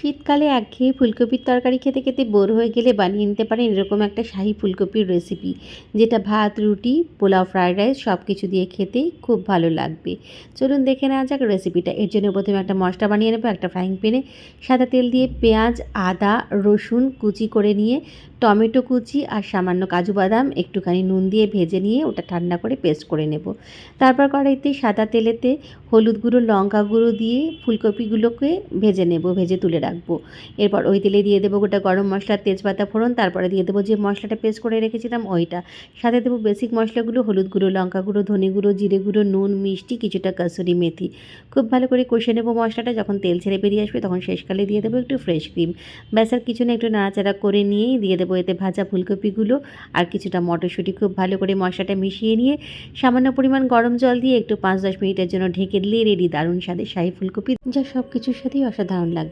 শীতকালে একঘেয়ে ফুলকপির তরকারি খেতে খেতে বোর হয়ে গেলে বানিয়ে নিতে পারেন এরকম একটা শাহি ফুলকপির রেসিপি, যেটা ভাত, রুটি, পোলাও, ফ্রায়েড রাইস সব কিছু দিয়ে খেতেই খুব ভালো লাগবে। চলুন দেখে নেওয়া যাক রেসিপিটা। এর জন্য প্রথমে একটা মশলা বানিয়ে নেবো। একটা ফ্রাইং প্যানে সাদা তেল দিয়ে পেঁয়াজ, আদা, রসুন কুচি করে নিয়ে, টমেটো কুচি আর সামান্য কাজু বাদাম একটুখানি নুন দিয়ে ভেজে নিয়ে ওটা ঠান্ডা করে পেস্ট করে নেব। তারপর কড়াইতে সাদা তেলেতে হলুদ গুঁড়ো, লঙ্কা গুঁড়ো দিয়ে ফুলকপিগুলোকে ভেজে নেব, ভেজে তুলে রাখবো। এরপর ওই তেলে দিয়ে দেবো গোটা গরম মশলা, তেজপাতা ফোড়ন, তারপরে দিয়ে দেবো যে মশলাটা পেস্ট করে রেখেছিলাম ওইটা। সাথে দেবো বেসিক মশলাগুলো, হলুদ গুঁড়ো, লঙ্কা গুঁড়ো, ধনে গুঁড়ো, জিরে গুঁড়ো, নুন, মিষ্টি, কিছুটা কাসুরি মেথি। খুব ভালো করে কষে নেবো মশলাটা। যখন তেল ছেড়ে বেরিয়ে আসবে তখন শেষকালে দিয়ে দেবো একটু ফ্রেশ ক্রিম। ব্যাস আর কিছু না, একটু নাড়াচাড়া করে নিয়েই দিয়ে দেবো এতে ভাজা ফুলকপিগুলো আর কিছুটা মটরশুঁটি। খুব ভালো করে মশলাটা মিশিয়ে নিয়ে সামান্য পরিমাণ গরম জল দিয়ে একটু 5-10 মিনিটের জন্য ঢেকে দিলে রেডি দারুণ স্বাদের শাহি ফুলকপি, যা সব কিছুর সাথেই অসাধারণ লাগবে।